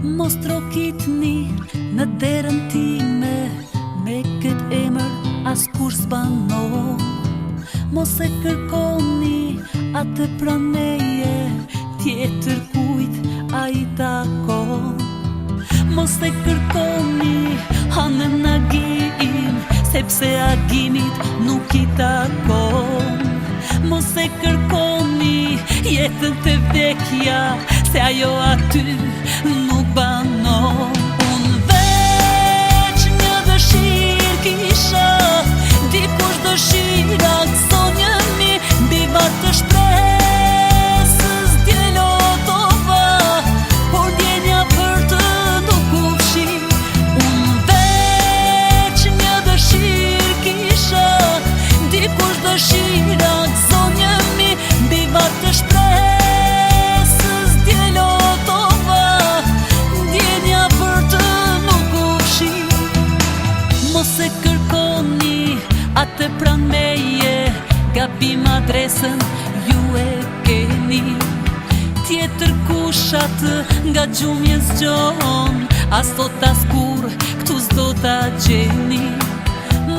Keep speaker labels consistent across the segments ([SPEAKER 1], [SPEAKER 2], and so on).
[SPEAKER 1] Mos trokitni në derën time, me këtë emër as kur s'banon. Mos e kërkoni atë praneje, tjetër kujt a I takon. Mos e kërkoni hanën agim, sepse agimit nuk I takon. Mos e kërkoni jetën të vdekja, se ajo aty nuk banon. Unë veç një dëshirë kisha, dikush dëshira gëzonjëmi, mbi vartë të shpresës djelotova, por djenja për të nuk u fshi. Unë veç një dëshirë kisha, dikush dëshira gëzonjëmi, mbi vartë të shpresës djelotova, djenja për të nuk u fshi. Mos e kërkoni atë pran meje, gabim adresën ju e keni. Tjetër kush atë nga gjumje zgjon, as thot as kur këtu s'do ta gjeni.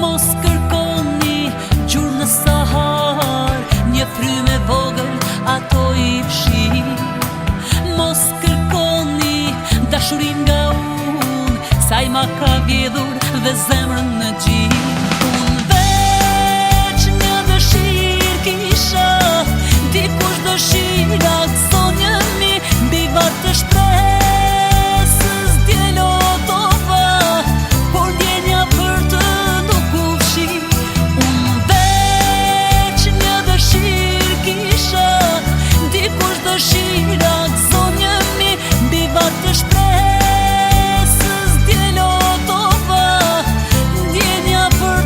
[SPEAKER 1] Mos kërkoni gjurë në Sahar, një frymë e vogël ato I fshi. Mos kërkoni dashurin nga unë, sa I ma ka vjedhur dhe zemrën në gjin. Unë veç një dëshirë kisha, dikush dëshira gëzonjëmi, mbi vartë të shpresës djelotova, por djenja për të nuk u fshi. Unë veç një dëshirë kisha, dikush dëshira gëzonjëmi, mbi vartë të shpresës djelotova, djenja për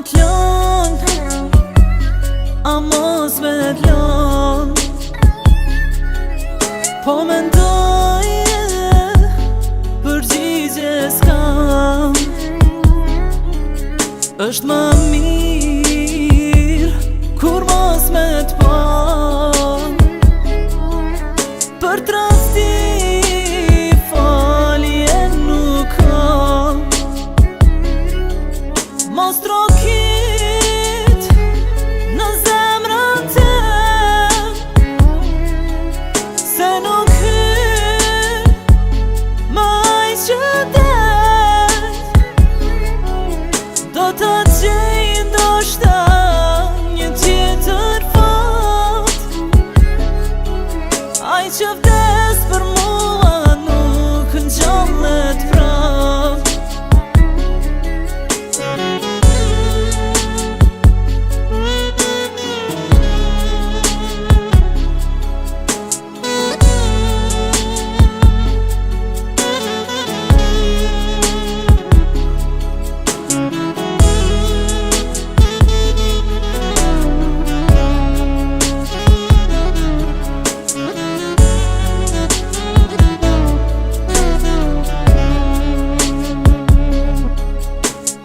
[SPEAKER 1] t'lon, a mos me t'lon. Po mendoj përgjigje s'kam. Është më mirë kur mos me t'pa. Për trasti falje nuk kam. Mos trokit në zemrën tem, se nuk hyn maj që det. Do të gjej ndoshta një tjetër fat. Ai që vdes për mua nuk ngjallet prap.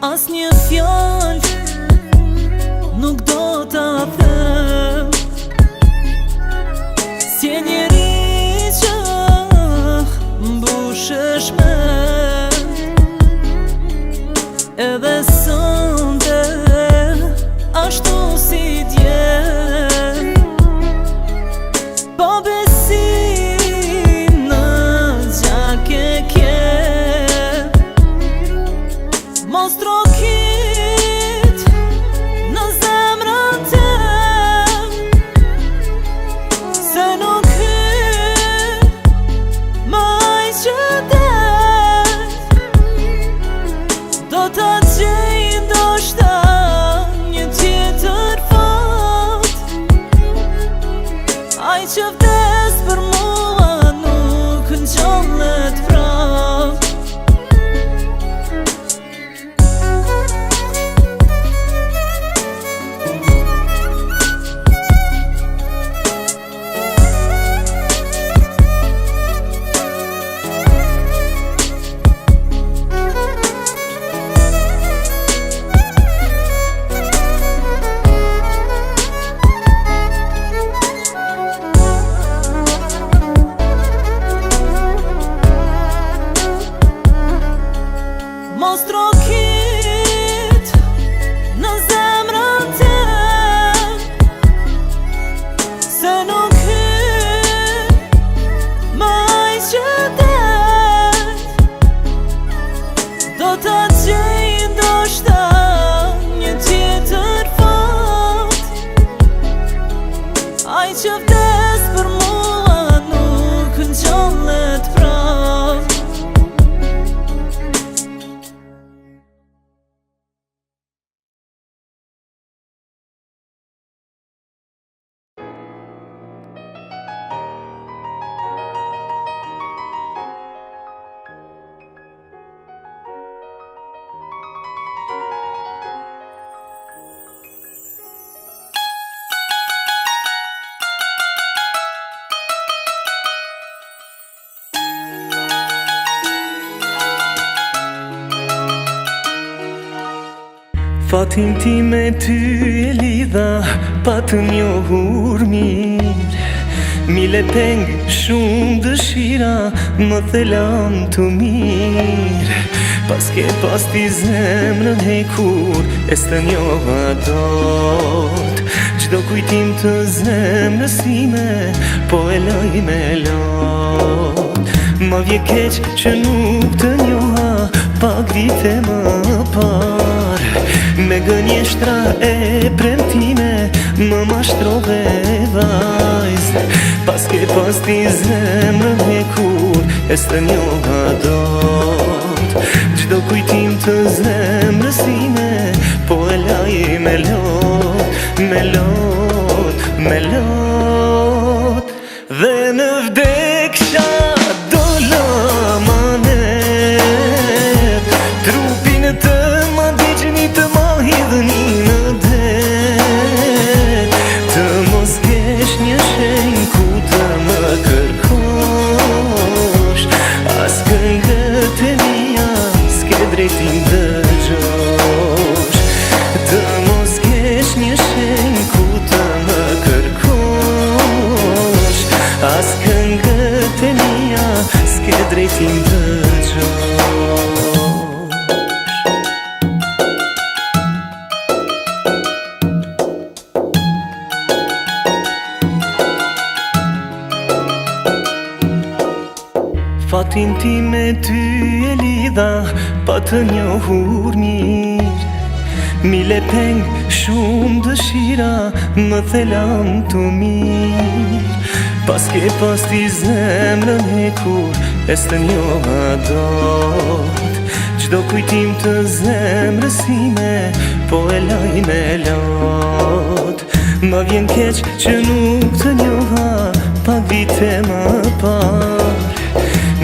[SPEAKER 1] As një fjall nuk do t'a them, si e njeri që mbushesh mend. Edhe sonte ashtu si dje, po besim në gjake kje. Mos trokit në zemrën tem, se nuk hyn maj që det. Do të gjej ndoshta një tjetër fat. Ai që vdes për mua nuk ngjallet prap. Mos trokit në zemrën tem, se nuk hyn maj që det. Do të gjej ndoshta një tjetër fat. Ai që vdes për mua nuk ngjallet prap.
[SPEAKER 2] Fatin ti me ty e lidha, pa të njohur mirë. Mile peng shumë dëshira, më thelan të mirë. Pas ke pas ti zemrën hekur, e s'të njoha dot. Gjdo kujtim të zemrës time, po e loj me lot. Ma vje keq që nuk të njoha, pak vite më par. Me gënjeshtra e premtime, më mashtrove vajz. Pas ke pas ti zemrën hekur, e s'të njoha dot. Gjdo kujtim të zemrës time, po e laj me lot, me lot, me lot. Dhe në vdeksha do lamanet, trupin të ma digjni të ma hidhni. drejtin dëgjosh. Të mos kesh një shenjë ku të më kërkosh, as këngët e mia s'ke drejtin dëgjosh. Fatin ti me ty e lidha, pa të njohur mirë. Mile peng shumë dëshira, më thelan të mirë. Pas ke pas ti zemrën hekur, e s'të njoha dot. Gjdo kujtim të zemrës ime, po e laj me lot. Ma vjen keq që nuk të njoha, pa vite më par.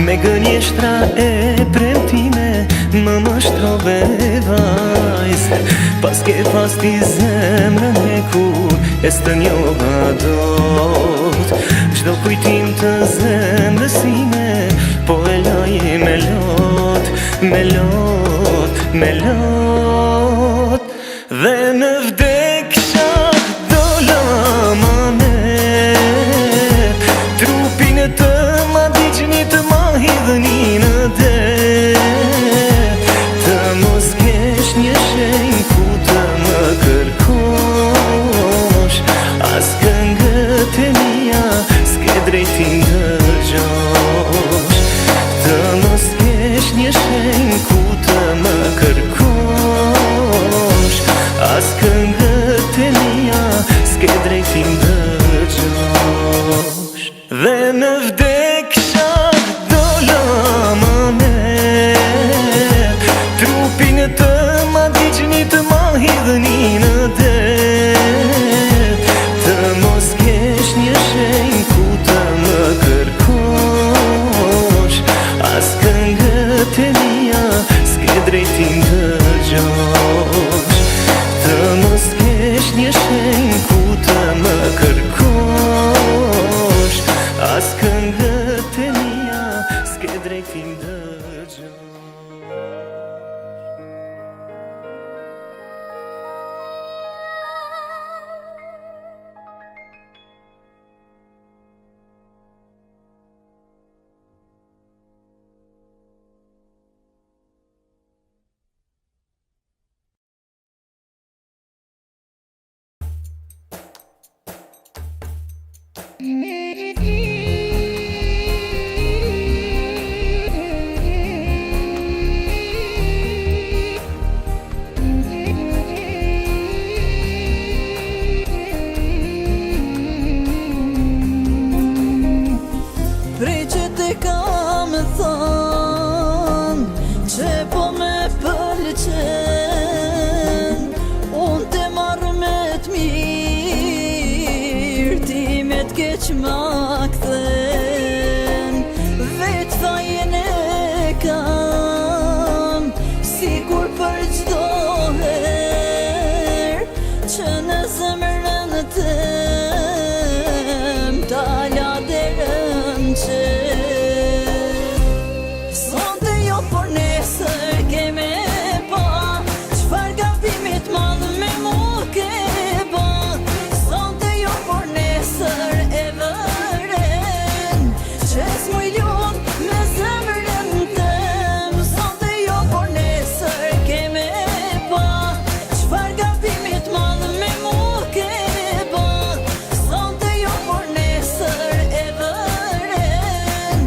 [SPEAKER 2] Me gënjeshtra e premtime, më mashtrove vajz. Pas ke pas ti zemrën hekur, e s'të njoha dot. Gjdo kujtim të zemrës ime, po e laj me lot, me lot, me lot. Dhe në vdeksha dola ma merë, trupin e të ma diqni të ma hidhni në det. Të mos kesh një shenjë ku të më kërkosh, as këngët e mia s'ke drejtin dëgjosh. Të mos kesh një shenjë ku të më kërkosh, as këngët e mia s'ke drejtin dëgjosh. Dhe në vdeksha dola ma merë, trupin e të ma diqni të ma hidhni në det. Të mos kesh një shenjë ku të më kërkosh, as këngët e mia s'ke drejtin dëgjosh. Të mos kesh një shenjë ku të më kërkosh, as këngët e mia s'ke drejtin dëgjosh.
[SPEAKER 1] Prej që te kam thënë, që po me pëlqen, unë te marrë me t'mirë, ti me t'keq ma kthen. Vetë fajen e kam, sikur për gjdo her, që në zemrën tem t'ala derën që. Sonte jo por nesër keme pa, qfar gabimit madh me mu ke ba. Sonte jo por nesër e vëren, që s'muj lun me zemrën tem. Sonte jo por nesër keme pa, qfar gabimit madh me mu ke ba. Sonte jo por nesër e vëren,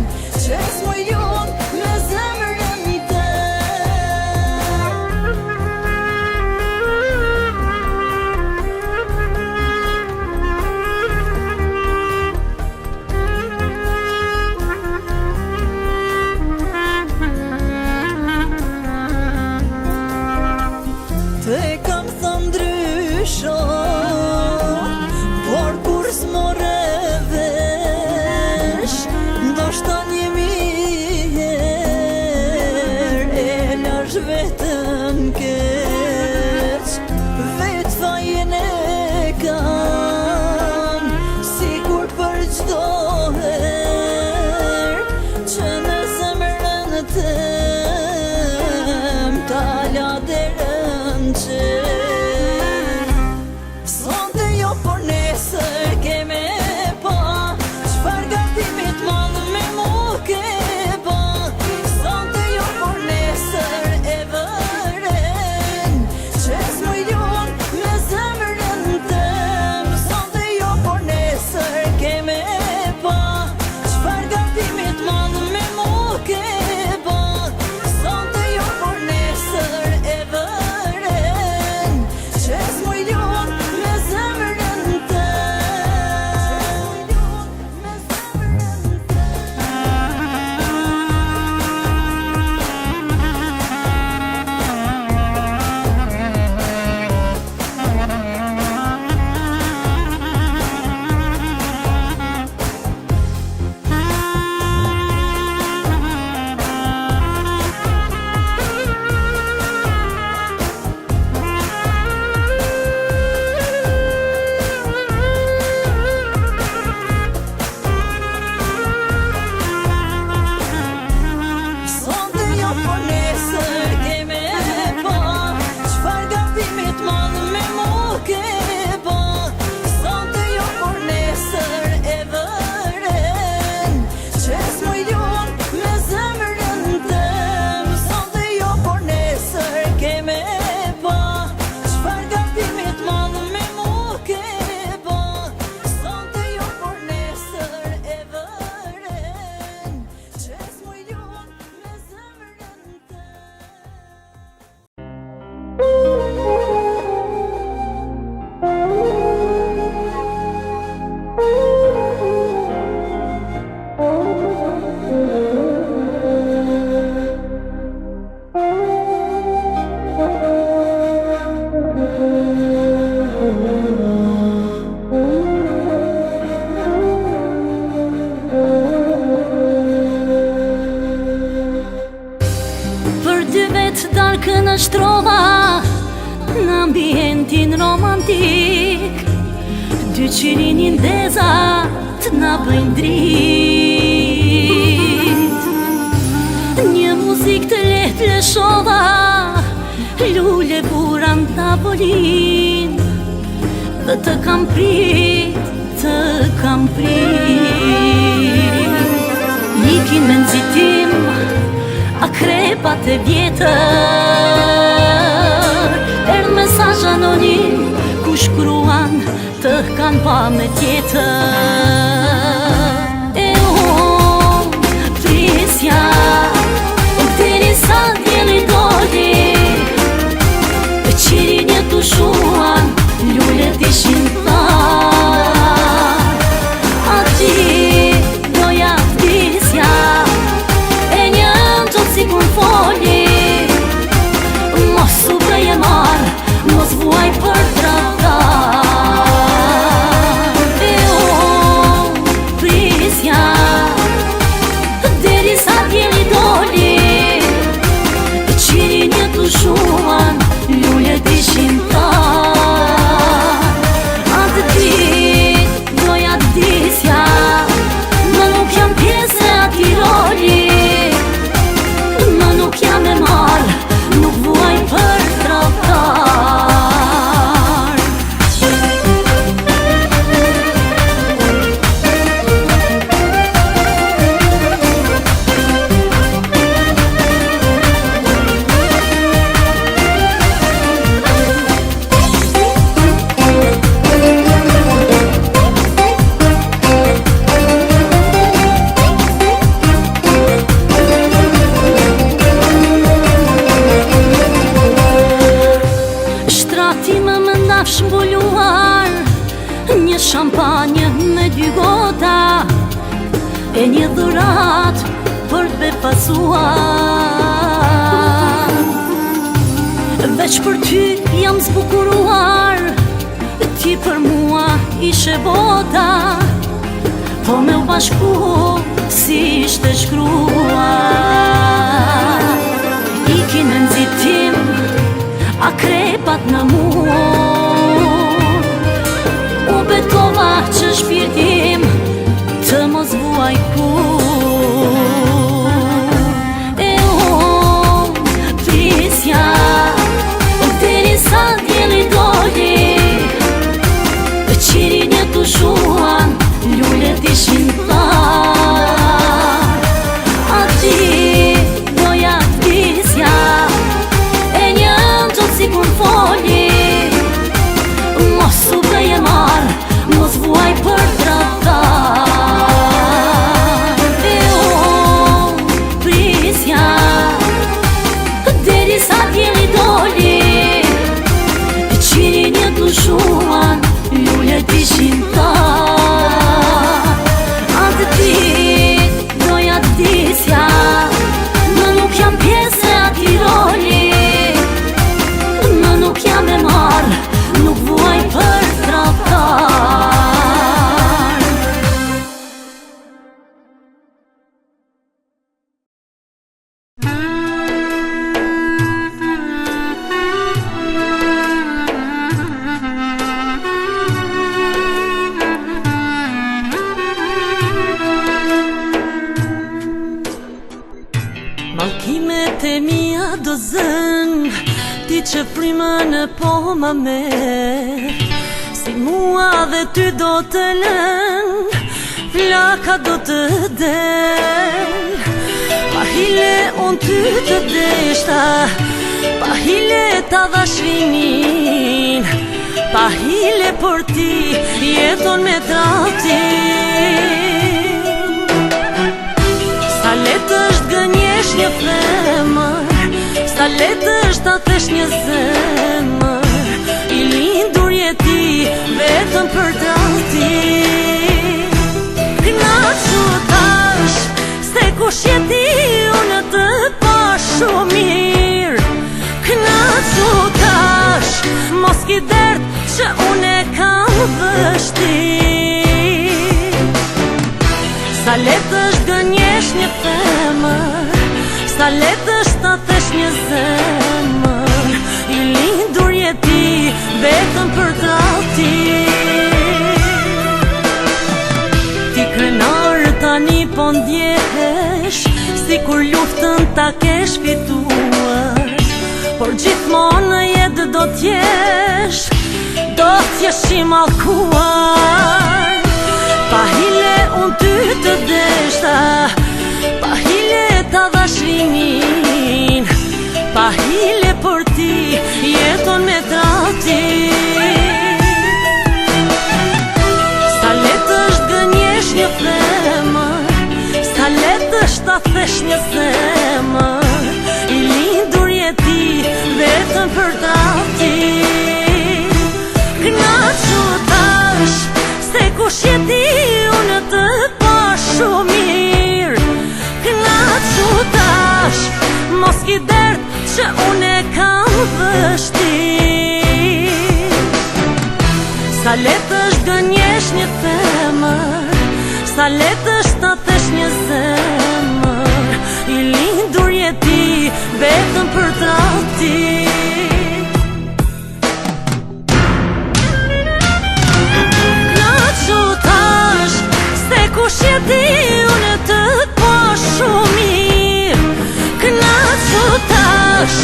[SPEAKER 1] që s'muj lun me zemrën tem. Te kam thënë ndrysho, por kur s'more vesh, ndoshta 1000 herë e lash vetëm keq. Vetë fajen e kam, sikur për gjdo herë, që në zemrën tem derën qer. Sonte jo por nesër keme pa, çfarë gatimit madh me mu ke ba. Sonte jo por nesër e vëren, që s'mujlon me zemrën tëm. Sonte jo por nesër keme pa, çfarë gatimit madh me mu ke ba. Sonte jo por nesër e vëren, që s'mujlon me zemrën Sonte jo por nesër keme pa, çfarë gatimit madh me mu ke ba. Sonte jo por nesër e vëren, që s'mujlon me zemrën tëm. Sonte jo por nesër keme pa, çfarë gatimit madh me mu ke ba. Sonte jo por nesër e vëren, që s'mujlon me zemrën Për dy vetë darkën është trova, në ambientin romantik. Dy qirinin dezat në bëjnë drit. Një muzik të lehtë lëshova, lule buran tavolin. Dhe të kam prit, të kam prit. Ikin me nëzitim akrepat e vjetër, erdh mesazh anonim ku shkruan të kanë pa me tjetër. E unë prisja derisa dielli doli, qirinjet u shuan, lulet ishin thar. Ati doja prisja e një gjot si kun foli, mos u bëje marr, mos vuaj për tradhtar. E unë prisja derisa dielli doli, qirinjet u shuan, lulet ishin thar. Atë dit doja disja, më nuk jam pjesë e ati roli. Më nuk jam e marr, nuk vuaj për tradhtar. Shtrati më ndafsh mbuluar, një shampanjë me dy gota, e një dhurat për të befasuar. Veç për ty jam zbukuruar, ti për mua ishe bota, po me u bashku si ishte shkruar. Ikin në nëzitim akrepat në mur, u betova që shpirtim të mos vuaj kur. E unë prisja doli e qiri një dushuan lullet ishin ta. Atë dit doja disja më nuk jam pjesë e ati roli, më nuk jam e marrë, nuk vuaj për tradhtar. Malkimet e mia do zën, ti që frimën e po ma merë. Si mua dhe ty do të lën, flaka do të del. Pa hile unë ty të deshta, pa hile ta dashrimin, pa hile për ti jeton me tradhtin. Sa letë është gënjesh një femër, sa letë është ta thesh një zemër, i lindur jeti vetëm për tradhtin. Knaqu tash se kush jeti unë të pa shumë mirë. Knaqu tash mos ki dert që unë e kam vështirë. Sa letë është gënjesh një femër, sa letë është ta thesh një zemër, i lindur jeti vetëm për tradhtin. Ti krenar tani po ndjehesh, si kur luftën ta kesh fituar, por gjithmonë në jetë do t'jesh i mallkuar. Pa hile unë ty të deshta, pa hile ta dashrimin, pa hile për ti jeton me tradhtin. Sa letë është gënjesh një femër, sa letë është ta thesh një zemër, i lindur jeti vetëm për tradhtin. Knaqu tash se kush jeti unë të pa shumë mirë. Knaqu tash mos ki dert që unë e kam vështirë. Sa letë është gënjesh një femër, sa letë është ta thesh një zemër, i lindur jeti vetëm për tradhtin. Knaqu tash se kush jeti unë të pa shumë mirë. Knaqu tash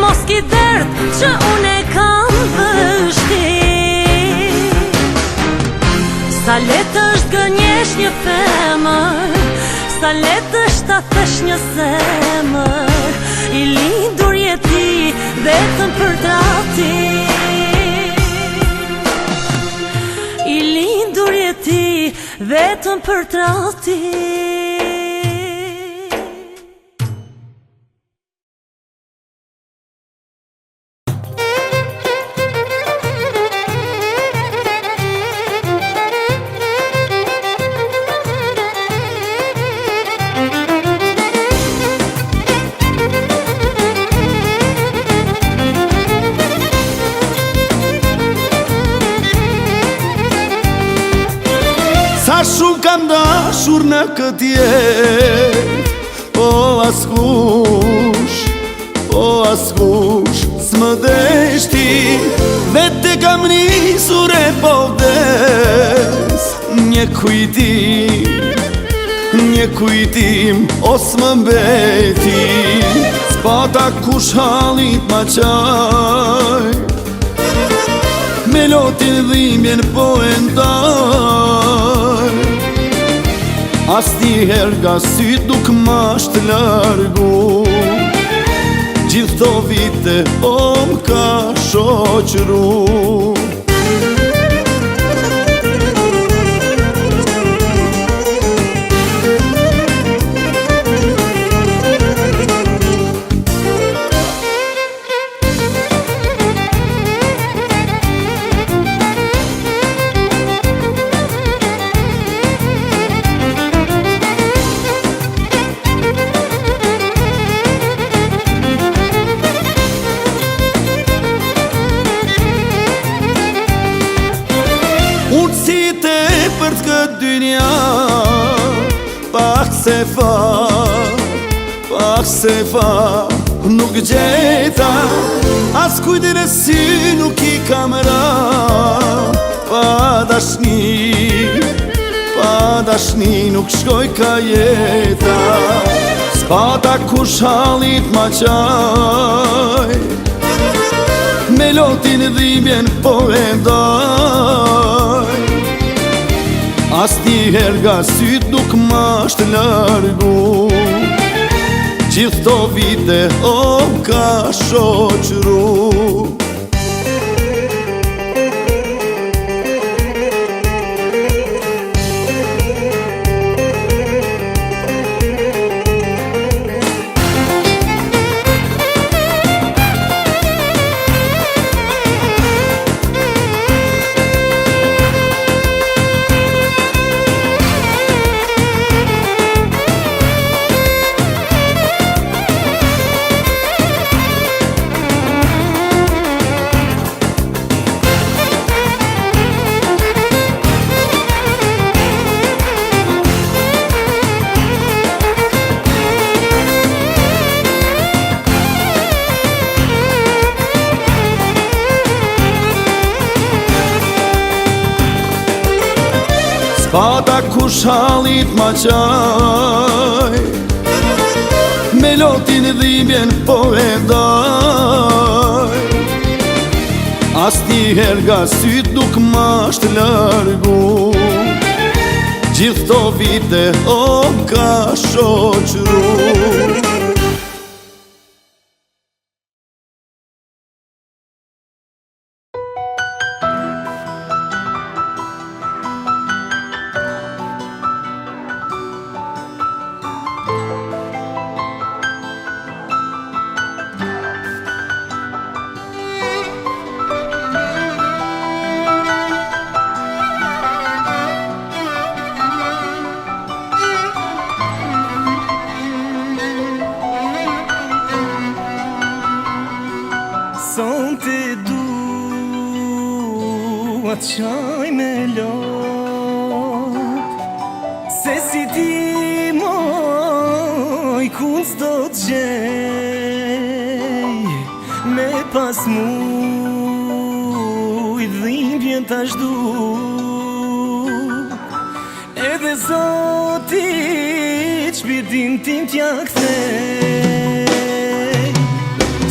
[SPEAKER 1] mos ki dert që unë e kam vështirë. Sa letë është gënjesh një femër, sa letë është ta thesh një zemër, i lindur jeti vetëm për tradhtin. I lindur jeti vetëm për tradhtin.
[SPEAKER 3] Sa shumë kam dashur në këtë jetë, o askush s'më deshti, vete kam nisur e po vdes. Një kujtim os më mbeti, s'pata kush hallit ma qaj, me lotin dhimbjen po e ndaj. Asnjëherë nga syt nuk m'asht largu, gjithë këto vite o m'ka shoqëru. për të këtë dynja, pak se fa nuk gjeta, as kujtën e sy nuk I kam ra. Pa dashni nuk shkoj ka jeta, s'pata kush hallit ma qaj, melotin dhimbjen po e ndaj. As njëher nga syt nuk ma shtë largu, gjithë to vite o ka shoqru. S'pata kush hallit ma qaj, melotin dhimbjen po e ndaj. As njëher nga syt nuk ma shtë largu, gjithë to vite o ka shoqru.
[SPEAKER 2] Sonte dua qaj me lot, se si ti moj kun s'do t'gjej, me pas muj dhimbjen tash du, edhe Zoti shpirtin tim t'ja kthej.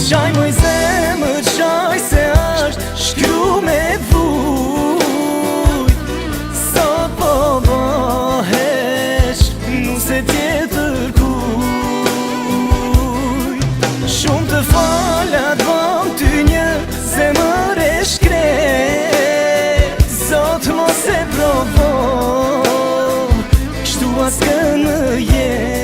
[SPEAKER 2] Qaj moj zemër, qaj se ashtë shkru me vujt, sot po bëhesh nuse tjetër kujt. Shumë të falat vam ty një zemër e shkret, Zot mos e provo, kështu askë në jetë.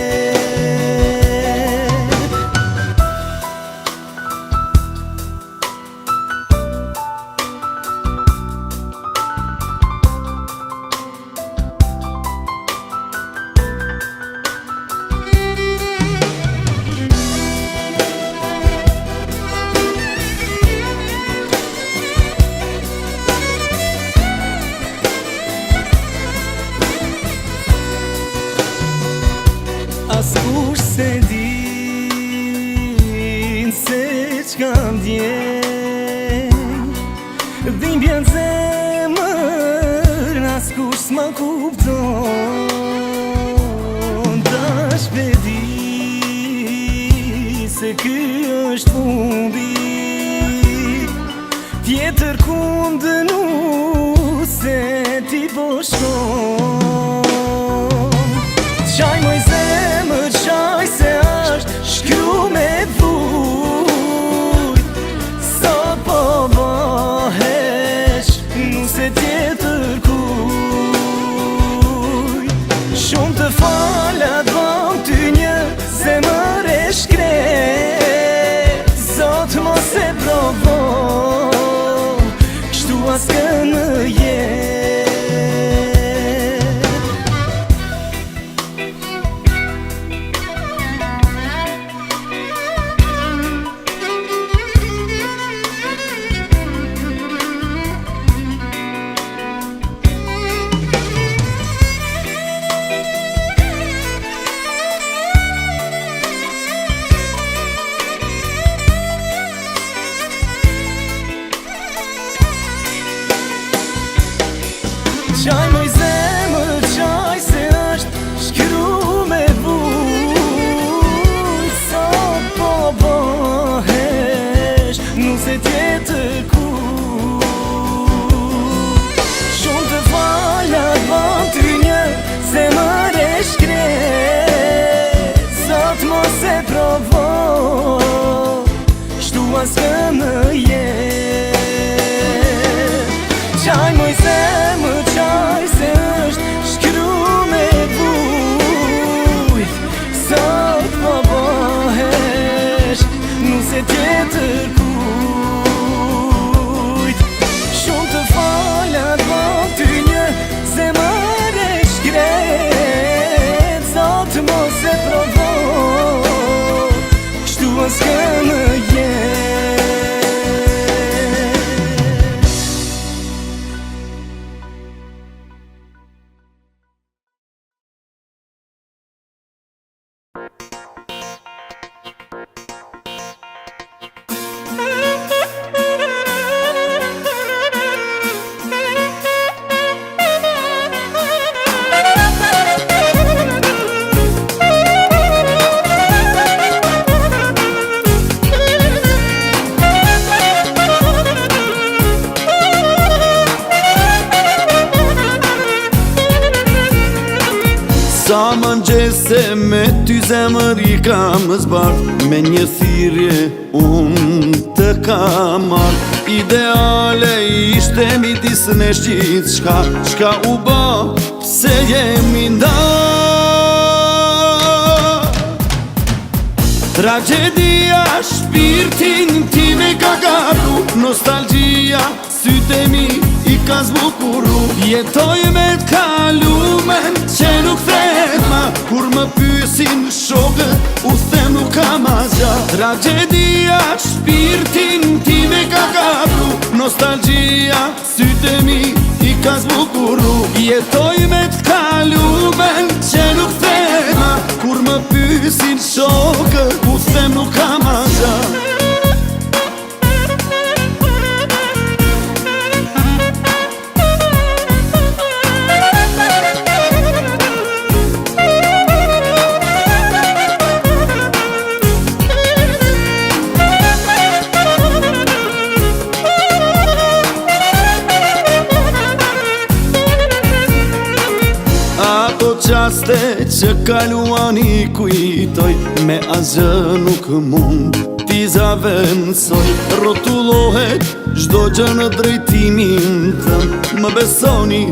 [SPEAKER 2] As kush se din se qka ndjen, dhimbjen zemër as kush s'ma kupton. Tash vedi se ky është fundi, tjetër kundë nuse ti po shkon. Qaj moj zemër, qaj se ashtë shkru me vujt, sot po bëhesh nuse tjetër kujt. Shumë të falat vam ty një zemër e shkret, Zot mos e provo, kështu askë në jetë. s'ka në jetë. Qaj moj zemë, qaj se është shkru me vujt. Sot po bëhesh, nuse tjetër kujt. Shumë të falat bëm ty një zemër e shkret. Zot mos e provo, kështu s'ka në jetë.
[SPEAKER 3] Sa më ngjese me ty zemër i kam zbart, me një thirrje unë të kam marrë. Ideale ishte midis nesh gjithçka, çka u bë se jemi ndarë. Tragedia shpirtin time ka gabru, nostalgjia sytë e mi i ka zbukuru. Jetoj me t'kalumen që nuk thet ma, kur më pyesin shokët u them nuk kam asgjë. Tragedia shpirtin time ka gabru, nostalgjia sytë e mi i ka zbukuru. Jetoj me t'kalumen që nuk thet ma, kur më pyesin shokët u them nuk kam asgjë. Qaste që kaluan i kujtoj, me asgjë nuk mund t'i zavendësoj. Rrotullohet çdo gjë në drejtimin tëm, më besoni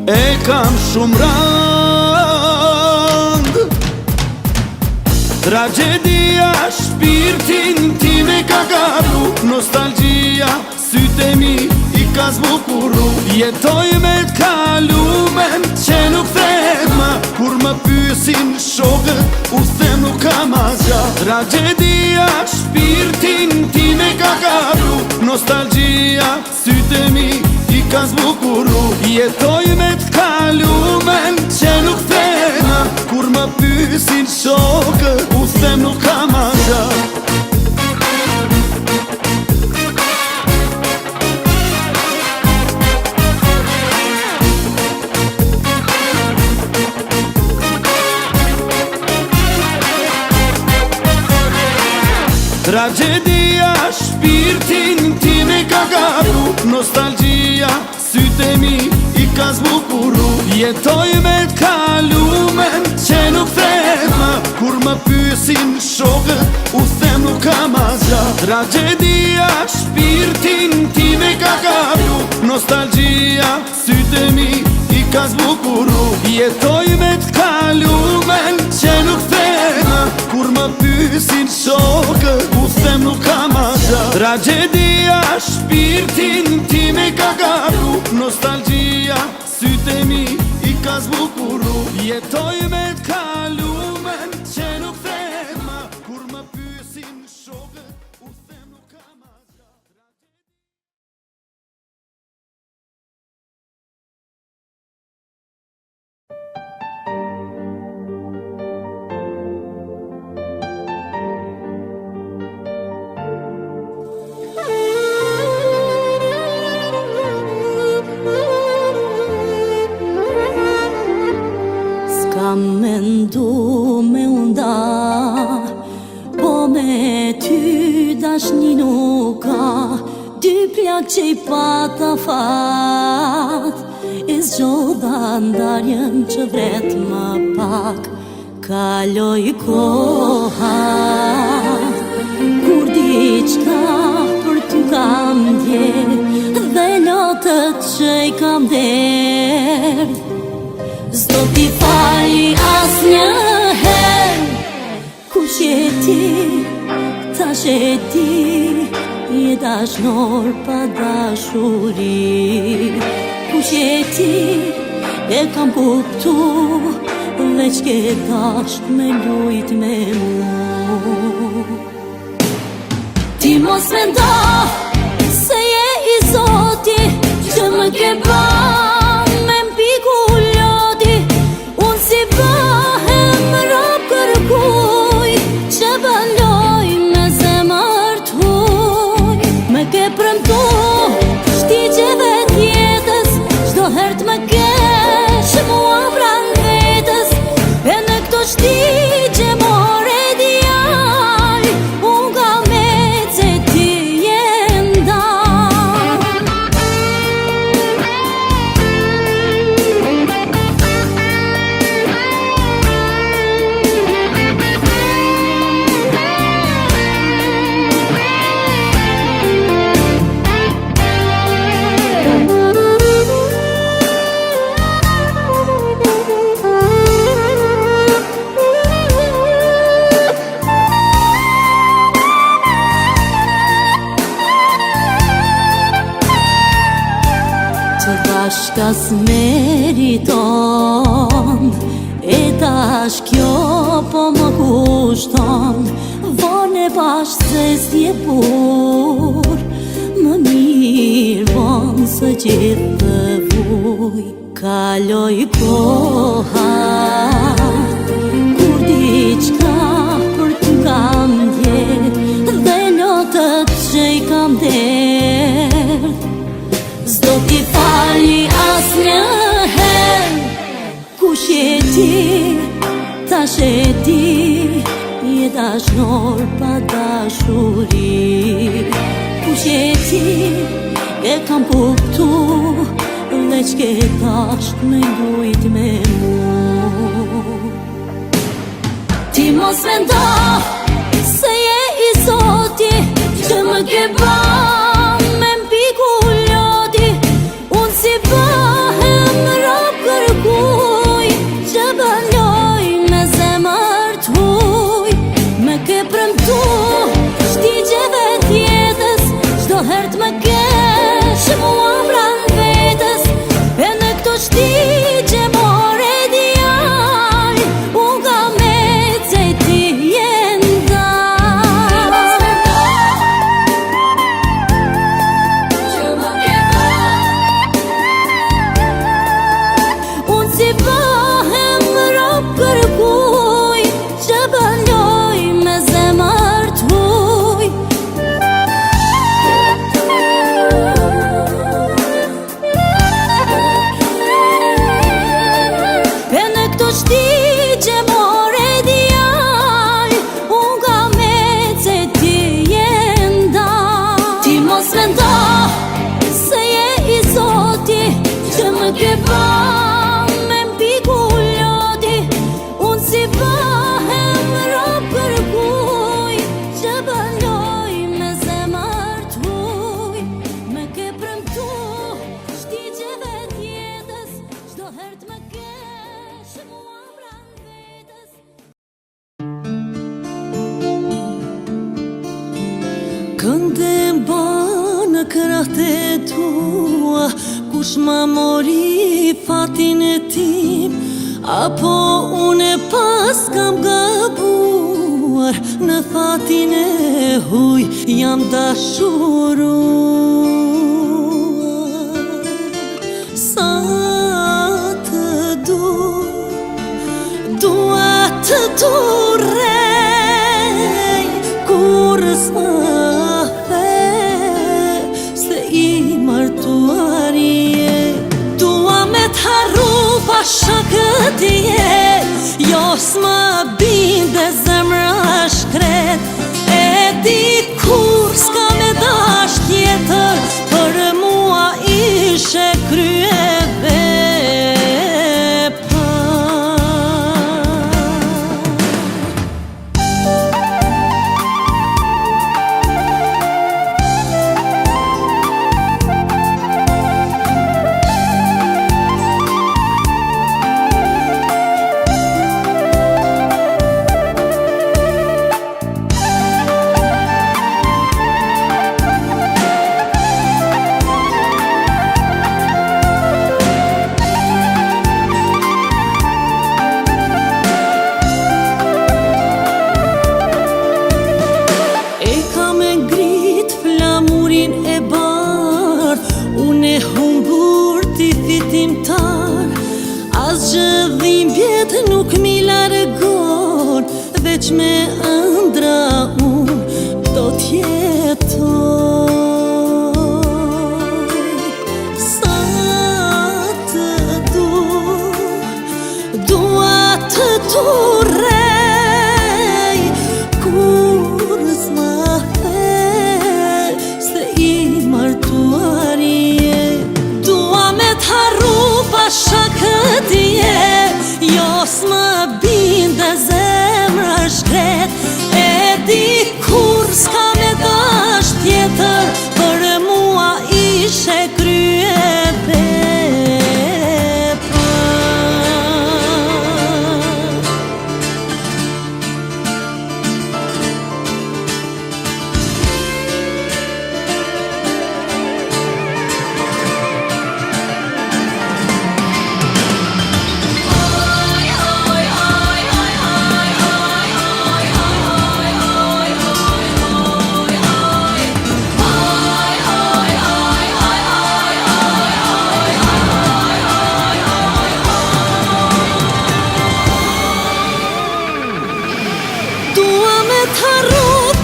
[SPEAKER 3] e kam shumë rand. Tragedia shpirtin time ka gabru, nostalgjia sytë e mi i ka zbukuru. Jetoj me t'kalumen që nuk thet ma, kur më pyesin shokët u them nuk kam asgjë. Tragedia shpirtin time ka gabru, nostalgjia sytë e mi i ka zbukuru. Jetoj me t'kalumen që nuk thet ma, kur më pyesin shokët u them nuk kam asgjë. Tragedia shpirtin time ka gabru, nostalgjia sytë e mi i ka zbukuru. Jetoj me t'kalumen që nuk thet ma, kur më pyesin shokët u them nuk kam asgjë. Tragedia shpirtin time ka gabru, nostalgjia sytë e mi i ka zbukuru. Jetoj me t'kalumen që nuk thet ma, kur më pyesin shokët u them nuk kam asgjë. Tragedia shpirtin time ka gabru, nostalgjia sytë e mi i ka zbukuru. Jetoj me t'kalumen që nuk thet ma, kur më pyesin shokët u them nuk kam asgjë.
[SPEAKER 1] S'kam mendu me unda, po me ty dashni nuk ka. Dy plak që i pata fat, i zgjodha ndarjen që vret më pak. Kaloj koha, kur diçka natët që I kam derdh. S'do t'i fali asnjëherë. Kush je ti, tash e ti, je dashnor pa dashuri. Kush je ti, e kam kuptu, veç ke dash me lujt me mu. Ti mos mendo se je I Zoti që më ke ba me mpiku lodi. Unë si bëhem rob kërkuj që baloj me zemër t'huj. Me ke premtu shtigjeve t'jetës, çdo herë t'më kesh mua pran vetës. E në këto shtigje more djal, unë ka me se ti je ndal. Të bashka s'meriton, e tash kjo po më kushton. Vone bashkë se s'je bur, më mirë vonë së gjithë të vuj. Kaloj koha, kur diçka për t'kam djerë, dhe notët që I kam derdh. S'do t'i fali asnjëherë. Kush je ti, tash e ti, je dashnor pa dashuri. Kush je ti, e kam kuptu, veç ke dash me lujt me mu. Ti mos mendo se je I Zoti që më ke ba me mpiku lodi. Unë si bëhem rob kërkuj që baloj me zemër t'huj. Me ke premtu shtigjeve t'jetës, çdo herë t'më kesh mua pran vetës. E në këto shtigje more djal, unë ka me se ti je ndal. Unë si bëhem rob kërkuj që baloj me zemër t'huj. E në këto shtigje more djal, unë ka me se ti je ndal. Ti mos mendo se je I Zoti që më ke ba me mpiku lodi. Unë si bëhem rob kërkuj që baloj me zemër t'huj. Me ke premtu shtigjeve t'jetës, çdo herë t'më kesh mua pran vetës. Këndem ba në krahët e tua, kush ma mori fatin e tim, apo unë pas kam gabuar, në fatin e huj jam dashuruar. Sa të dua të durej, kur s'ma se I martuar je. Dua me t'harru pa shakët je, jo s'ma binde zemra shkret. E di kur s'ka me dash tjetër, për mua ishe krye vepa. veç me ëndra unë do t'jetoj. Sa të dua të turrej, kur s'ma the se i martuar je. Dua me t'harru pasha këtije, jo s'më binde zemra shkret. E di kur s'ka me dash tjetër, për mua ishe krye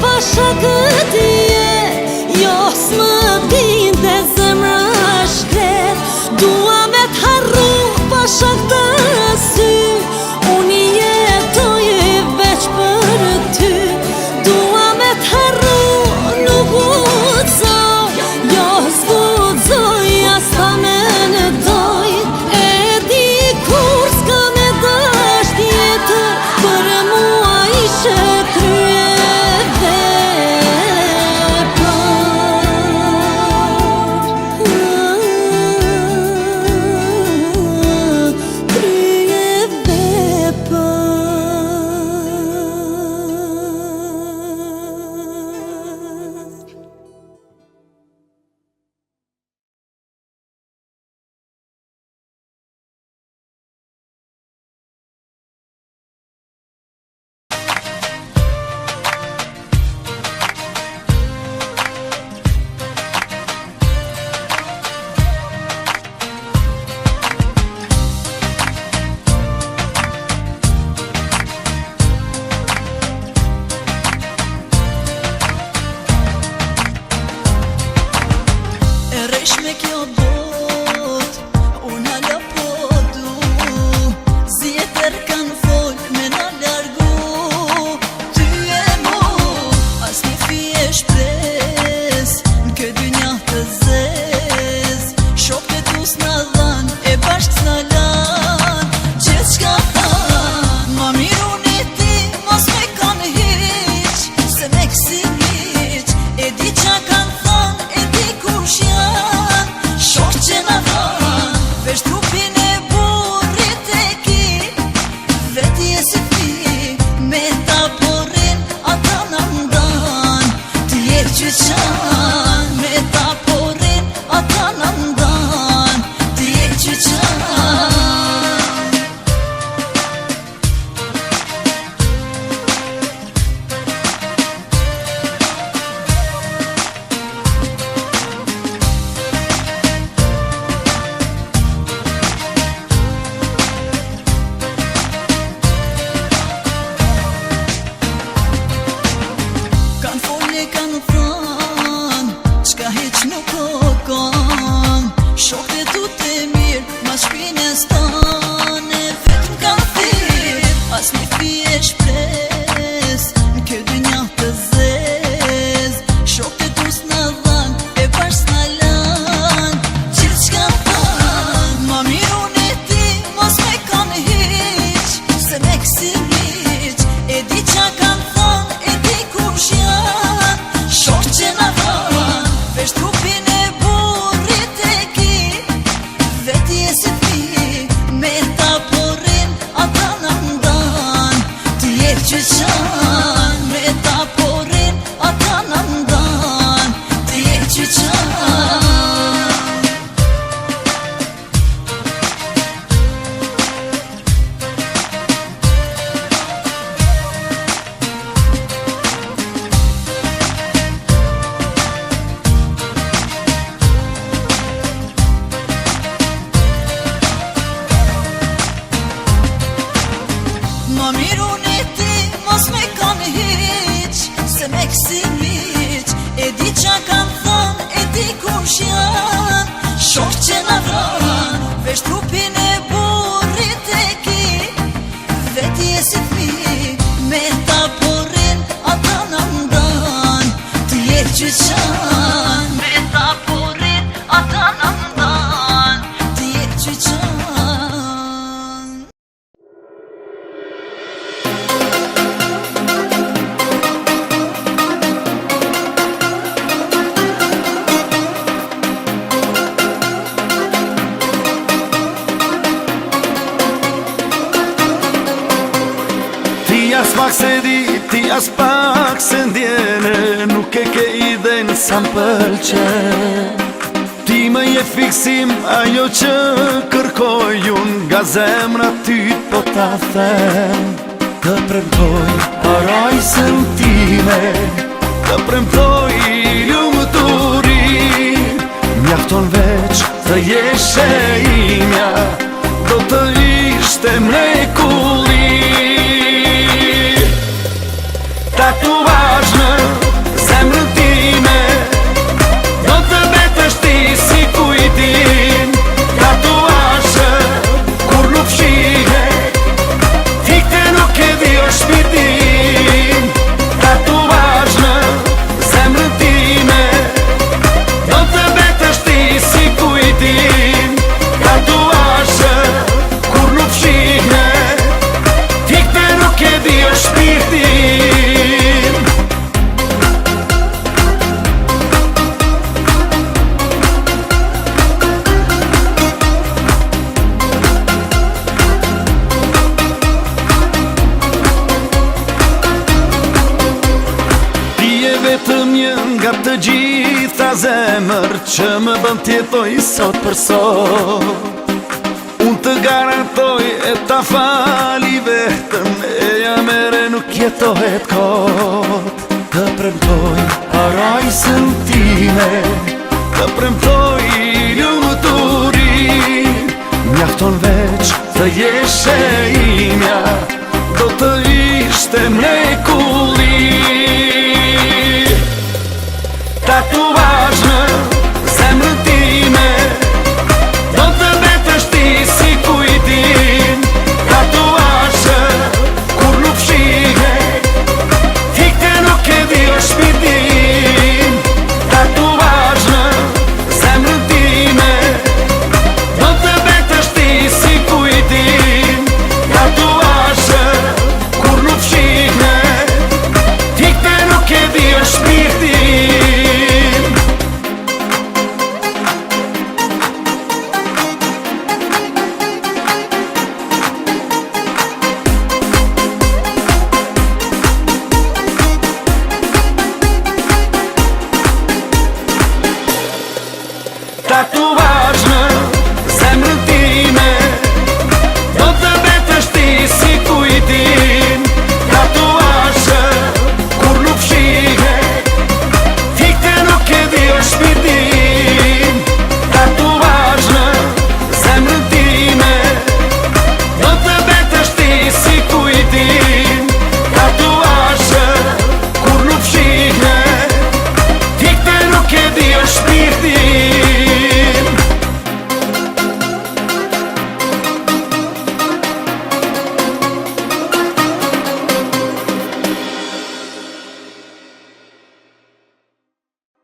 [SPEAKER 1] pasha këtije, jo s'më binde zemra shkret. Dua me t'harru pasha këtë sy, unë jetoj veç për ty. Dua me t'harru nuk guxoj, jo s'guxoj as ta me në doj. E di kur s'ka me dash tjetër, për mua ishe krye. Me kjo bot, unë hala po du, zjetër kanë folk me na largu. Ty e mu, as një fije shpres, n'kë dynja të zez. Shokët e tu s'na dhan, e bashk s'na lan, gjithë shka than. Ma miru një ti, mos me kanë hiq, se me kësi hiq. E di qa kanë than, e di kush janë, që na than, veç trupin e burrit e ki. Veti e si ti, me ta porin, ata na ndan. Ti je qyqan, me ta porin, ata na ndan. Ti je qyqan. Shokët e tu të mirë, mas shpine stane, vetëm kanë thirë, as një fije shpres, n'kë dynja të zez. Shokët e tu s'na dhan, e bashk s'na lan, gjithë shka than. Ma miru në ti, mos me kanë hiq, se me kësi hiq. E di qa kanë than, e di kush janë, shokë që na than, veç trupin e burrit e ki. Veti e si ti, me ta porin, ata na ndan. Ti je qyqan, me ta porin, ata na ndan. Ti je qyqan. Ma miru një ti, mos me
[SPEAKER 3] pak se di, ti as pak se ndjene, nuk e ke iden sa m'pëlqen. Ti më je fiksim ajo që kërkoj unë, nga zemra ty po ta them. Të premtoj parajsën time, të premtoj lumëturi, mjafton veç të jeshe imja, do të ishte mrekulli. Tatuazh në zemrën time, do të betesh ti si kujtim. Tatuazh kur nuk fshihet, fikte nuk e di o shpirtin. Tatuazh në zemrën time, do të betesh ti si kujtim. Tatuazh kur nuk fshihet, fikte nuk e di o shpirtin. Vetëm një nga të gjitha zemër që më bën t'jetoj sot për sot. Unë të garantoj e ta fali vetëm, e ja mere nuk jetohet kot. Të premtoj parajsën time, të premtoj lumëturi, mjafton veç të jeshe imja, do të ishte mrekulli. Tatuazh në zemrën time, do të betesh ti si kujtim. Tatuazh kur nuk fshihet, fikte nuk e di o shpirtin. Tatuazh në zemrën time, do të betesh ti si kujtim. Tatuazh kur nuk fshihet, fikte nuk e di o shpirtin. Tatuazh